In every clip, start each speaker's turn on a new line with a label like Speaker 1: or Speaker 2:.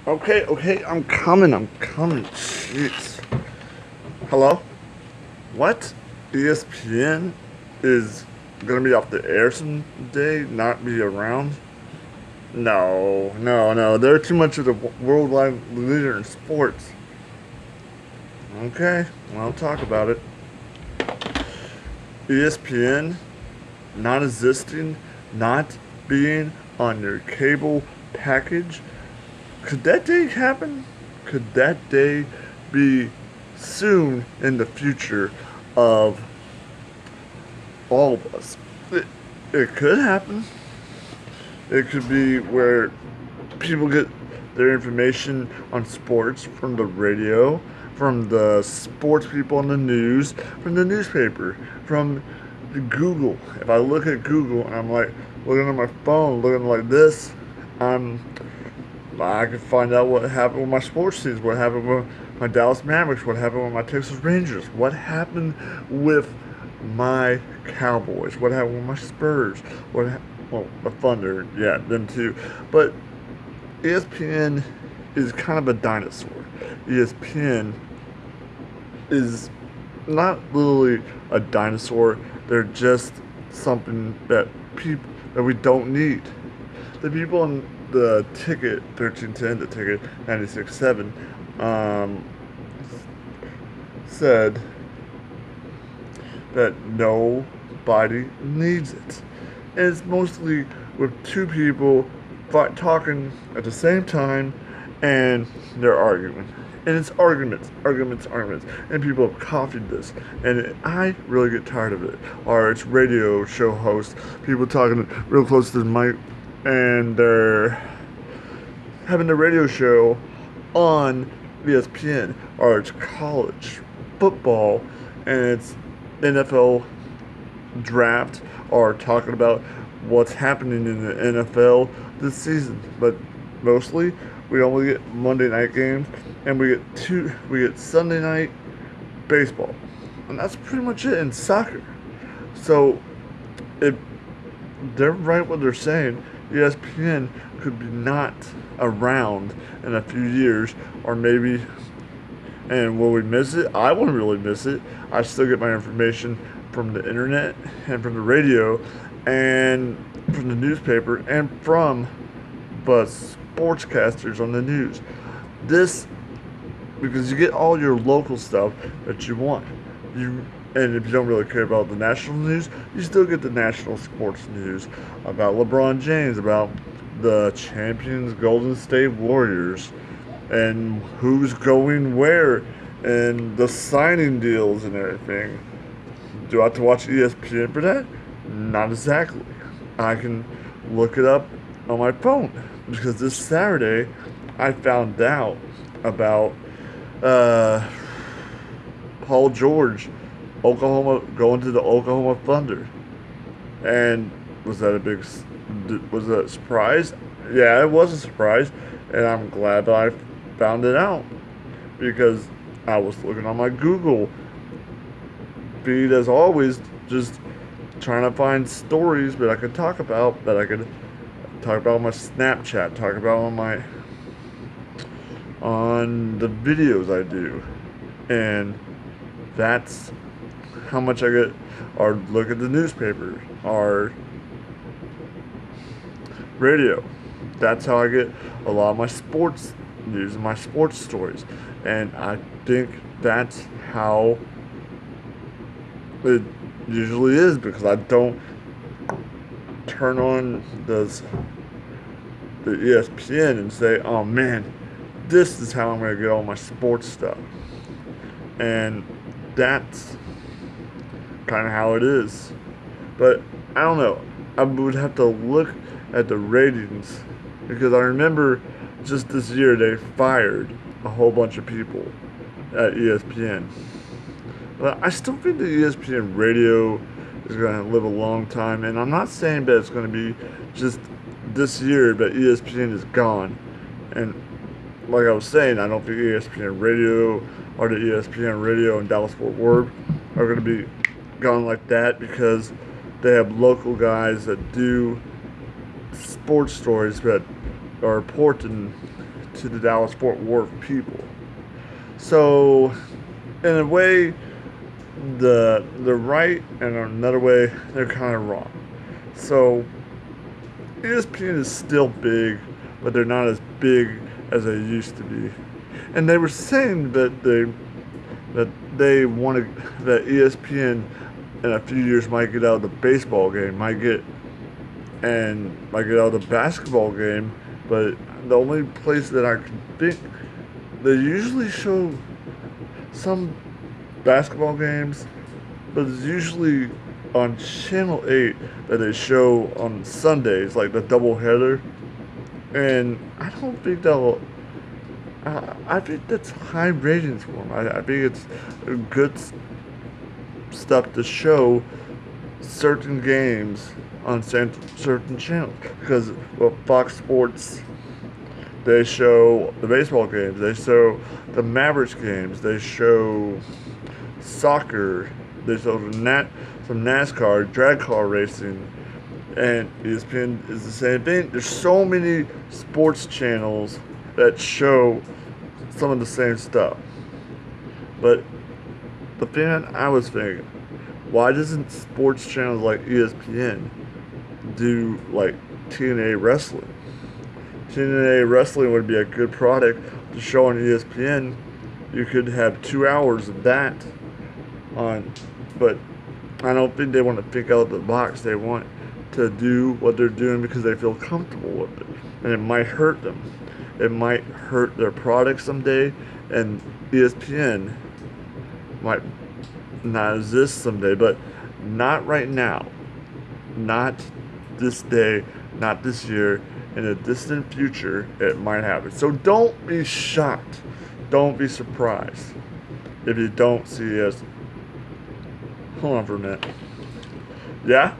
Speaker 1: Okay, I'm coming. Jeez. Hello? What? ESPN is gonna be off the air someday, not be around? No. They're too much of the worldwide leader in sports. Okay, well, I'll talk about it. ESPN not existing, not being on your cable package. Could that day happen? Could that day be soon in the future of all of us? It could happen. It could be where people get their information on sports from the radio, from the sports people on the news, from the newspaper, from Google. If I look at Google and I'm like looking at my phone, looking like this, I'm I can find out what happened with my sports teams, what happened with my Dallas Mavericks, what happened with my Texas Rangers, what happened with my Cowboys, what happened with my Spurs, well, the Thunder, yeah, them too. But ESPN is kind of a dinosaur. ESPN is not literally a dinosaur. They're just something that we don't need. The people on the ticket 1310, the ticket 96.7, um, said that nobody needs it. And it's mostly with two people talking at the same time and they're arguing. And it's arguments. And people have copied this. And I really get tired of it. Or it's radio show hosts, people talking real close to the mic and they're having the radio show on ESPN. Or it's college football and it's NFL draft or talking about what's happening in the NFL this season. But mostly we only get Monday night games and we get Sunday night baseball. And that's pretty much it in soccer. So if they're right what they're saying, ESPN could be not around in a few years or maybe and will we miss it? I wouldn't really miss it. I still get my information from the internet and from the radio and from the newspaper and from the sportscasters on the news. This because you get all your local stuff that you want. And if you don't really care about the national news, you still get the national sports news about LeBron James, about the champions Golden State Warriors, and who's going where, and the signing deals and everything. Do I have to watch ESPN for that? Not exactly. I can look it up on my phone because this Saturday I found out about uh, Paul George, Oklahoma going to the Oklahoma Thunder, and was that was that a surprise? Yeah, it was a surprise, and I'm glad that I found it out because I was looking on my Google feed as always, just trying to find stories that I could talk about, that I could talk about on my Snapchat, talk about on the videos I do, and that's how much I get. Or look at the newspaper, or radio. That's how I get a lot of my sports news and my sports stories, and I think that's how it usually is because I don't turn on the ESPN and say, "Oh man, this is how I'm gonna get all my sports stuff," and that's kind of how it is. But I don't know. I would have to look at the ratings because I remember just this year they fired a whole bunch of people at ESPN. But I still think the ESPN radio is going to live a long time, and I'm not saying that it's going to be just this year that ESPN is gone. And like I was saying, I don't think ESPN radio or the ESPN radio in Dallas Fort Worth are going to be gone like that because they have local guys that do sports stories that are important to the Dallas-Fort Worth people. So, in a way, they're right, and in another way, they're kind of wrong. So, ESPN is still big, but they're not as big as they used to be. And they were saying that they wanted that ESPN in a few years might get out of the baseball game, might get out of the basketball game, but the only place that I can think they usually show some basketball games, but it's usually on Channel 8 that they show on Sundays, like the doubleheader. And I don't think that'll. I think that's high ratings for them. I think it's good stuff to show certain games on certain channels. Because, well, Fox Sports, they show the baseball games, they show the Mavericks games, they show soccer, they show some NASCAR, drag car racing, and ESPN is the same thing. There's so many sports channels that show some of the same stuff. But the thing I was thinking, why doesn't sports channels like ESPN do like TNA wrestling? TNA wrestling would be a good product to show on ESPN. You could have 2 hours of that on, but I don't think they want to think out of the box. They want to do what they're doing because they feel comfortable with it, and it might hurt them. It might hurt their product someday, and ESPN might not exist someday, but not right now. Not this day, not this year. In a distant future, it might happen. So don't be shocked. Don't be surprised if you don't see us. Hold on for a minute. Yeah?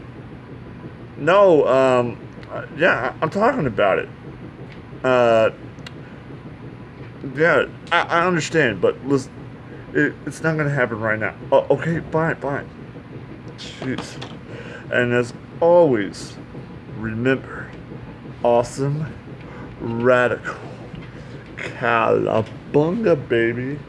Speaker 1: No, yeah, I'm talking about it. Uh, yeah, I understand, but listen, it's not gonna happen right now. Oh, okay, fine. Jeez. And as always, remember, awesome, radical, calabunga, baby.